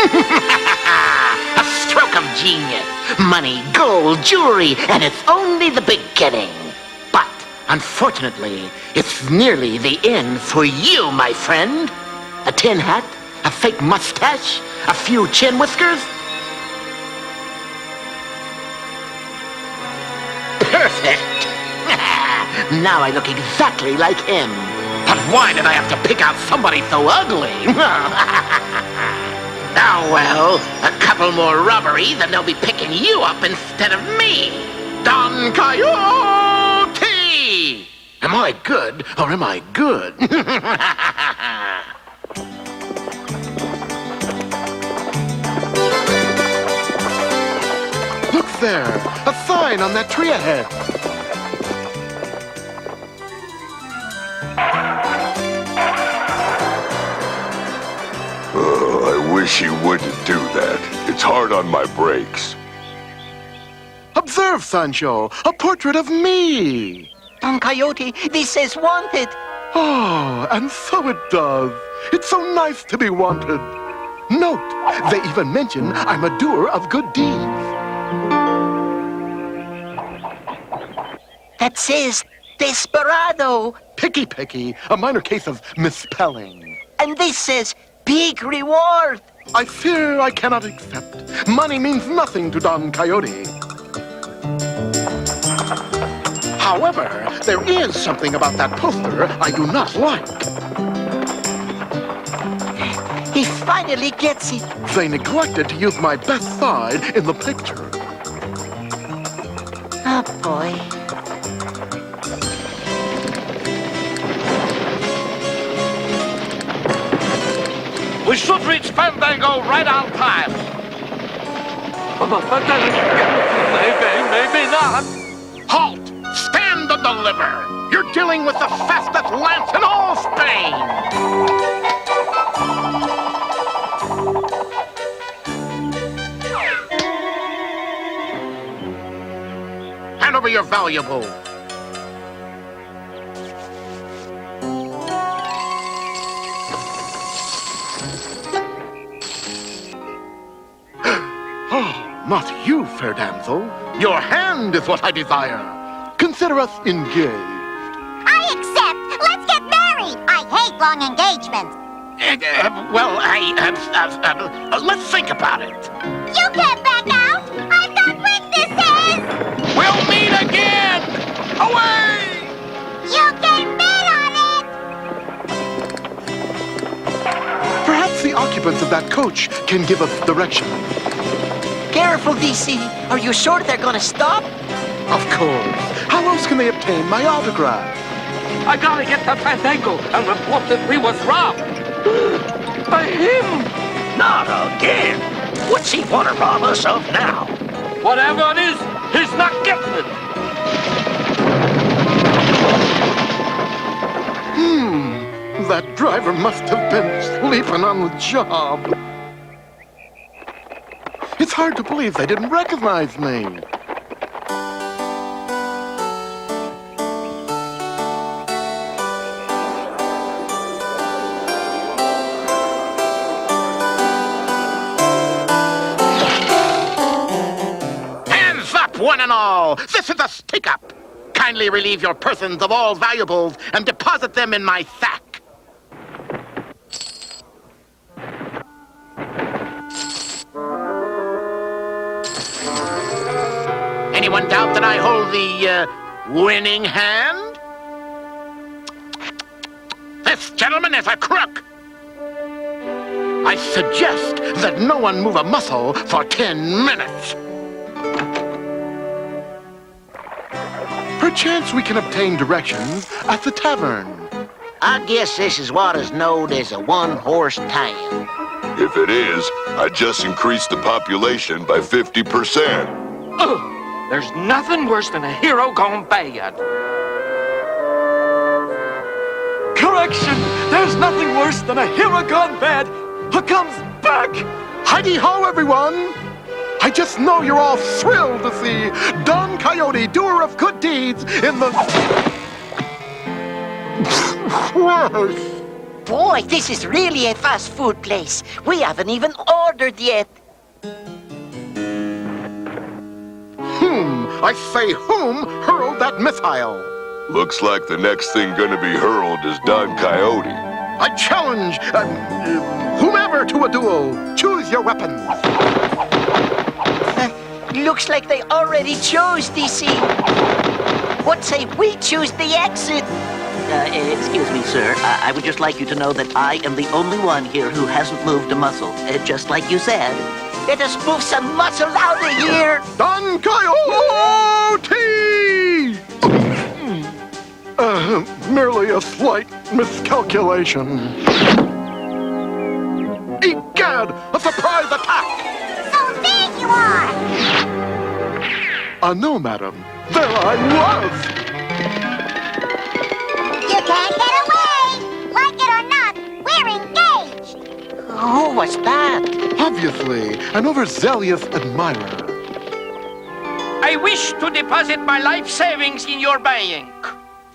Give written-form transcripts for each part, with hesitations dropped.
A stroke of genius. Money, gold, jewelry, and it's only the beginning. But, unfortunately, it's nearly the end for you, my friend. A tin hat, a fake mustache, a few chin whiskers. Perfect! Now I look exactly like him. But why did I have to pick out somebody so ugly? Oh, well, a couple more robberies and they'll be picking you up instead of me. Don Coyote! Am I good or am I good? Look there, a sign on that tree ahead. I wish he wouldn't do that. It's hard on my brakes. Observe, Sancho, a portrait of me. Don Coyote, this says wanted. Oh, and so it does. It's so nice to be wanted. Note, they even mention I'm a doer of good deeds. That says desperado. Picky, a minor case of misspelling. And this says big reward. I fear I cannot accept. Money means nothing to Don Coyote. However, there is something about that poster I do not like. He finally gets it. They neglected to use my best side in the picture. Oh, boy. We should reach Fandango right on time. Maybe not. Halt! Stand and deliver! You're dealing with the fastest lance in all Spain! Hand over your valuables. Not you, fair damsel. Your hand is what I desire. Consider us engaged. I accept. Let's get married. I hate long engagements. Let's think about it. You can't back out. I've got witnesses. We'll meet again! Away! You can bid on it. Perhaps the occupants of that coach can give us direction. Careful, DC. Are you sure they're gonna stop? Of course. How else can they obtain my autograph? I gotta get to Fandango and report that we was robbed. By him. Not again! What's he want to rob us of now? Whatever it is, he's not getting it. That driver must have been sleeping on the job. It's hard to believe they didn't recognize me. Hands up, one and all! This is a stick-up! Kindly relieve your persons of all valuables and deposit them in my sack. Anyone doubt that I hold the winning hand? This gentleman is a crook. I suggest that no one move a muscle for 10 minutes. Perchance we can obtain directions at the tavern. I guess this is what is known as a one-horse town. If it is, I just increased the population by 50%. Ugh, there's nothing worse than a hero gone bad. Correction! There's nothing worse than a hero gone bad who comes back! Heidi-ho, everyone! I just know you're all thrilled to see Don Coyote, doer of good deeds, in the... boy, this is really a fast food place. We haven't even ordered yet. I say whom hurled that missile? Looks like the next thing gonna be hurled is Don Coyote. I challenge whomever to a duel. Choose your weapons. Looks like they already chose, DC. What say we choose the exit? Excuse me, sir. I would just like you to know that I am the only one here who hasn't moved a muscle, just like you said. Let us move some muscle out of here. Don Coyote! Merely a slight miscalculation. Egad! A surprise attack! So big you are! No, madam. There I was! You can't get away! Like it or not, we're engaged! Who was that? Obviously, an overzealous admirer. I wish to deposit my life savings in your bank.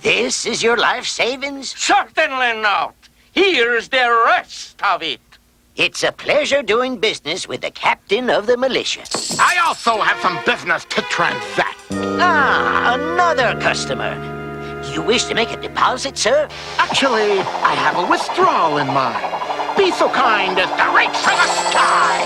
This is your life savings? Certainly not. Here's the rest of it. It's a pleasure doing business with the captain of the militia. I also have some business to transact. Ah, another customer. You wish to make a deposit, sir? Actually, I have a withdrawal in mind. Be so kind as to reach for the sky.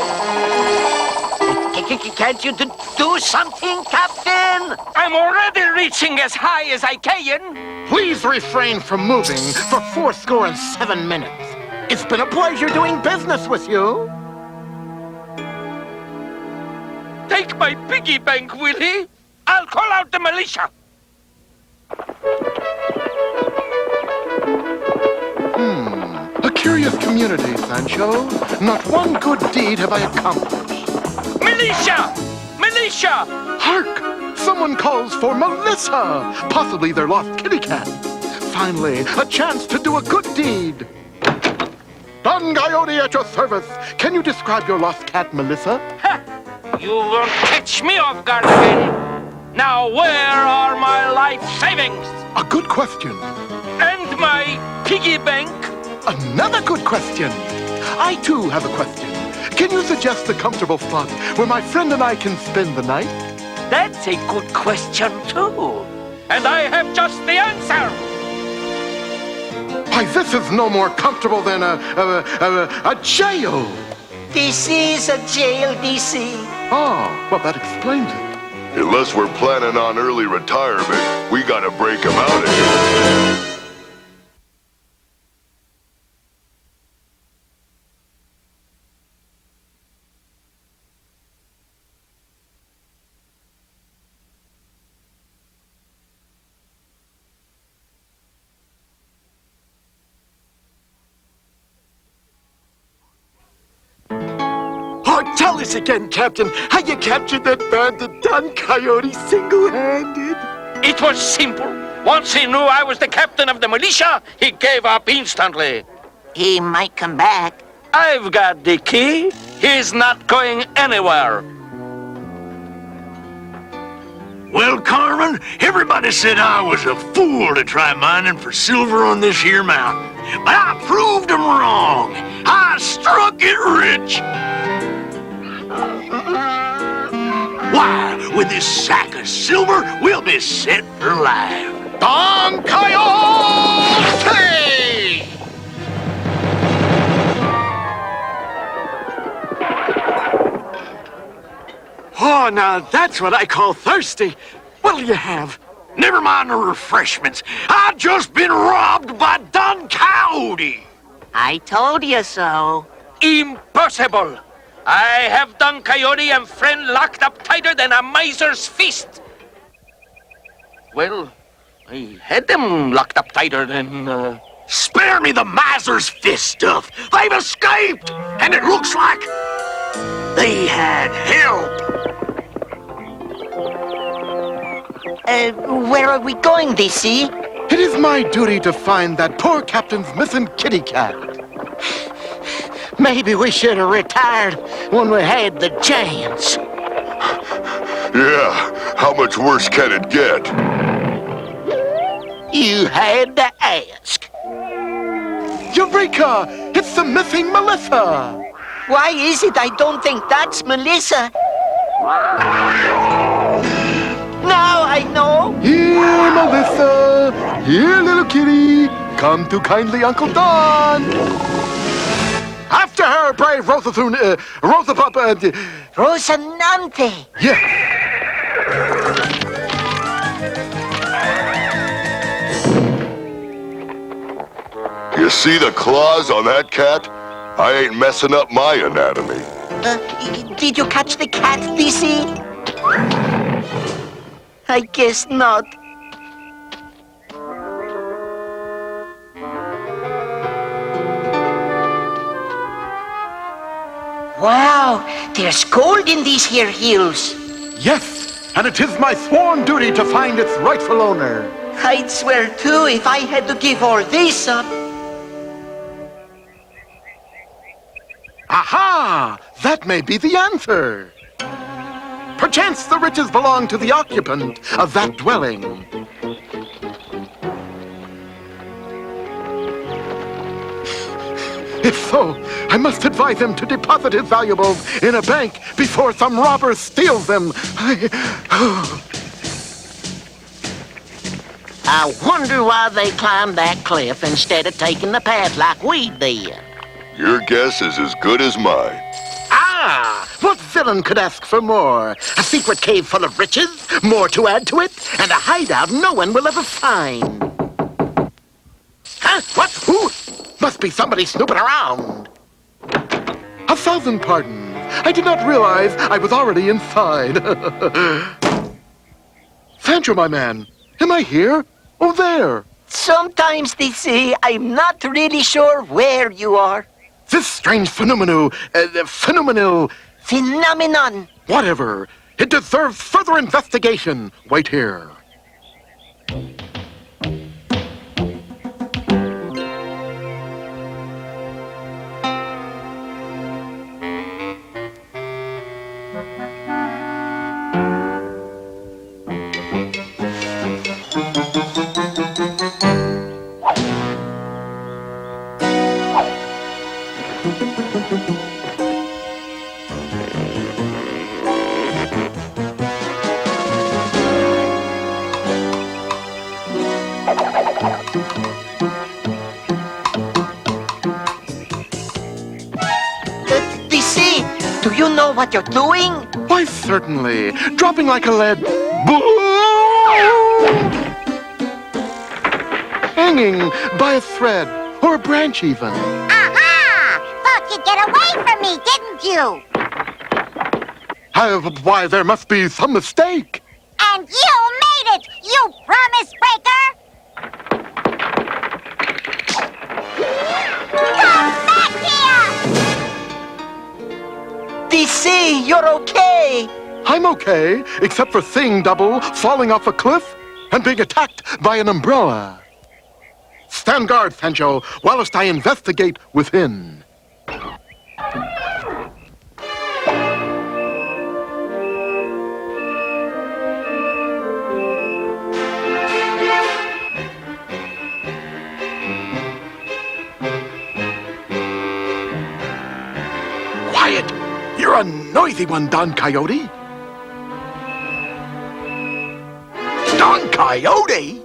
Can't you do something, Captain? I'm already reaching as high as I can. Please refrain from moving for 7 minutes. It's been a pleasure doing business with you. Take my piggy bank, will he? I'll call out the militia. A curious community, Sancho. Not one good deed have I accomplished. Militia! Militia! Hark! Someone calls for Melissa! Possibly their lost kitty cat. Finally, a chance to do a good deed. Don Coyote at your service. Can you describe your lost cat, Melissa? Ha! You won't catch me off guard again. Now, where are my life savings? A good question. And my piggy bank? Another good question. I, too, have a question. Can you suggest a comfortable spot where my friend and I can spend the night? That's a good question, too. And I have just the answer. Why, this is no more comfortable than a jail. This is a jail, DC. Oh, well, that explains it. Unless we're planning on early retirement, we gotta break him out of here. Oh, tell us again, Captain, how you captured that bandit Don Coyote single-handed. It was simple. Once he knew I was the captain of the militia, he gave up instantly. He might come back. I've got the key. He's not going anywhere. Well, Carmen, everybody said I was a fool to try mining for silver on this here mountain. But I proved them wrong. I struck it rich. Why, with this sack of silver, we'll be set for life. Don Coyote! Oh, now that's what I call thirsty. What'll you have? Never mind the refreshments. I've just been robbed by Don Coyote. I told you so. Impossible. I have Don Coyote and friend locked up tighter than a miser's fist. Well, I had them locked up tighter than, Spare me the miser's fist stuff. They've escaped, and it looks like they had help. Where are we going, DC? It is my duty to find that poor captain's missing kitty cat. Maybe we should have retired when we had the chance. Yeah, how much worse can it get? You had to ask. Eureka! It's the missing Melissa! Why is it I don't think that's Melissa? Now I know. Here, Melissa! Here, little kitty! Come to kindly Uncle Don! After her, brave Rosathun, Rosanante. yeah! You see the claws on that cat? I ain't messing up my anatomy. Did you catch the cat, DC? I guess not. Wow, there's gold in these here hills. Yes, and it is my sworn duty to find its rightful owner. I'd swear too if I had to give all this up. Aha! That may be the answer. Perchance the riches belong to the occupant of that dwelling. If so, I must advise him to deposit his valuables in a bank before some robber steals them. I wonder why they climbed that cliff instead of taking the path like we did. Your guess is as good as mine. Ah! What villain could ask for more? A secret cave full of riches, more to add to it, and a hideout no one will ever find. Huh? What? Who? Must be somebody snooping around. 1,000 pardons. I did not realize I was already inside. Sancho, my man, am I here? Oh, there. Sometimes they say I'm not really sure where you are. This strange phenomenon, Phenomenon. whatever. It deserves further investigation. Wait here. DC, do you know what you're doing? Why, certainly. Dropping like a lead. Boom! Hanging by a thread, or a branch even. Aha! Thought you'd get away from me, didn't you? Why, there must be some mistake. And you made it, you promise breaker! Come back here! DC, you're okay. I'm okay, except for seeing double, falling off a cliff, and being attacked by an umbrella. Stand guard, Sancho, whilst I investigate within. Quiet! You're a noisy one, Don Coyote. Don Coyote?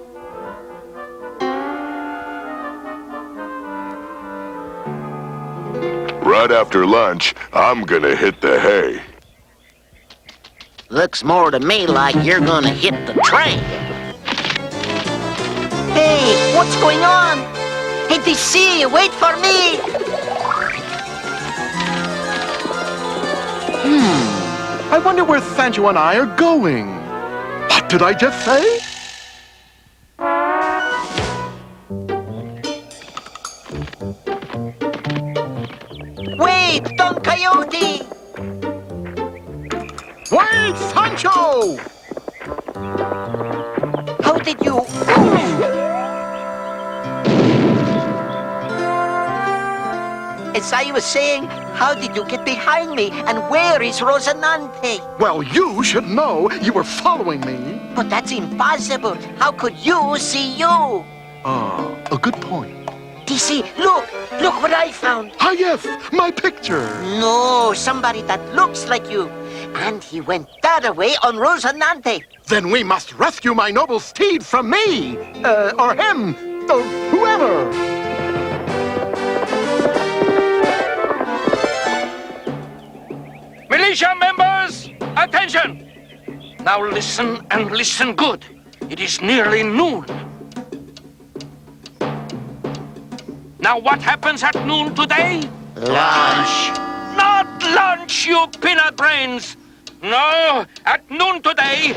Right after lunch, I'm gonna hit the hay. Looks more to me like you're gonna hit the train. Hey, what's going on? Hey, DC, wait for me. I wonder where Sancho and I are going. What did I just say? Wait, Don Coyote. Wait, Sancho! How did you... As I was saying, how did you get behind me? And where is Rosanante? Well, you should know. You were following me. But that's impossible. How could you see you? Ah, a good point. DC, look! Look what I found! Ah, yes, my picture. No, somebody that looks like you. And he went that way on Rosanante. Then we must rescue my noble steed from me. Or him. Or whoever. Militia members, attention! Now listen and listen good. It is nearly noon. Now what happens at noon today? Lunch. Not lunch, you peanut brains! No, at noon today,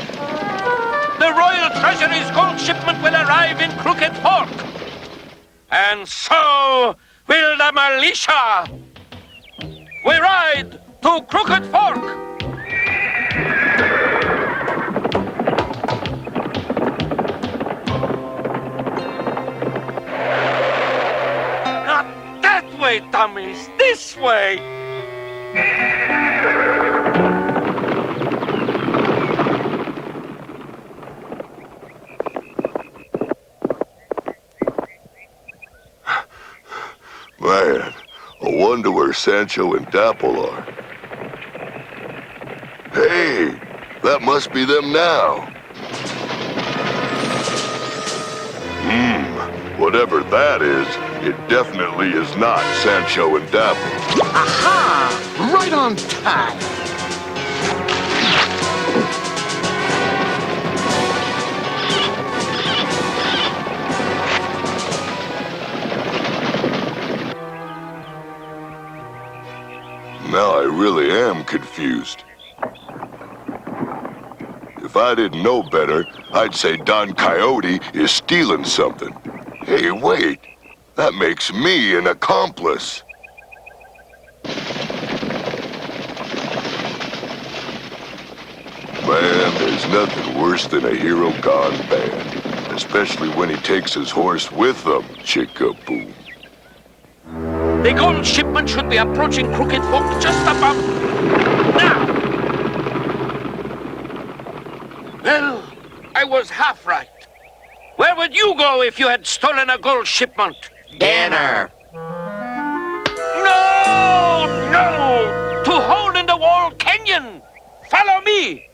the Royal Treasury's gold shipment will arrive in Crooked Fork. And so will the militia. We ride to Crooked Fork. Not that way, dummies. This way. Man, I wonder where Sancho and Dapple are. Hey, that must be them now. Whatever that is, it definitely is not Sancho and Dapple. Aha! Right on time. Now I really am confused. If I didn't know better, I'd say Don Coyote is stealing something. Hey, wait. That makes me an accomplice. Man, there's nothing worse than a hero gone bad. Especially when he takes his horse with him, Chick-a-boom. The gold shipment should be approaching Crooked Fork just about now. Well, I was half right. Where would you go if you had stolen a gold shipment? Dinner. No! No! To Hole in the Wall Canyon! Follow me!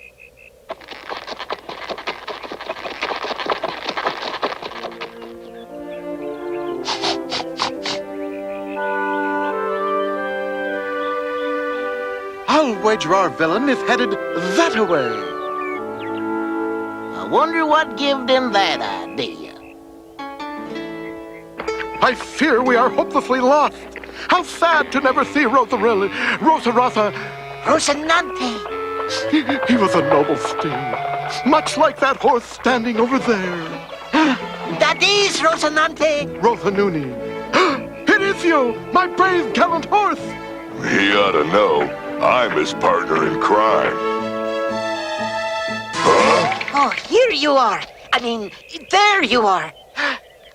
I'll wager our villain is headed that way. I wonder what gave them that idea. I fear we are hopelessly lost. How sad to never see Rosarossa. Rosanante! He was a noble steed, much like that horse standing over there. That is Rosanante! Rosanuni. It is you, my brave, gallant horse. He ought to know I'm his partner in crime. Huh? Oh, here you are. I mean, there you are.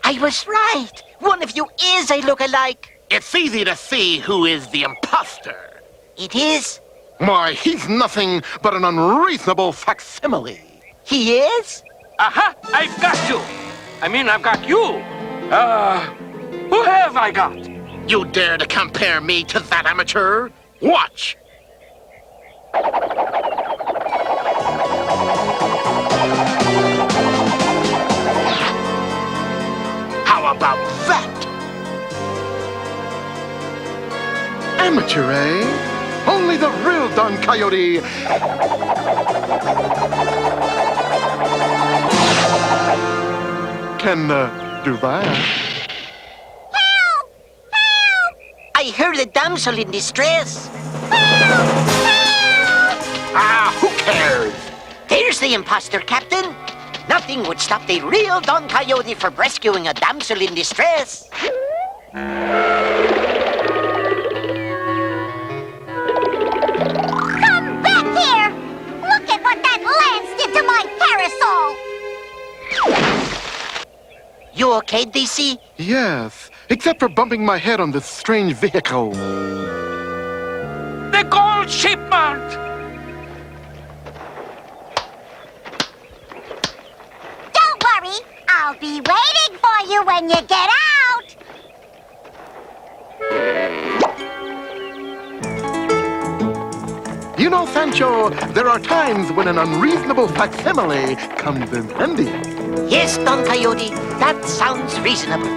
I was right. One of you is a look-alike. It's easy to see who is the imposter. It is? Why, he's nothing but an unreasonable facsimile. He is? Aha! I've got you! I mean, I've got you! Who have I got? You dare to compare me to that amateur? Watch! How about that? Amateur, eh? Only the real Don Coyote. Can do that. Help! Help! I heard a damsel in distress. Ah, who cares? There's the imposter, Captain. Nothing would stop the real Don Coyote from rescuing a damsel in distress. Come back here! Look at what that lance did to my parasol! You okay, DC? Yes, except for bumping my head on this strange vehicle. The gold shipment! Don't worry, I'll be waiting for you when you get out! You know, Sancho, there are times when an unreasonable facsimile comes in handy. Yes, Don Coyote, that sounds reasonable.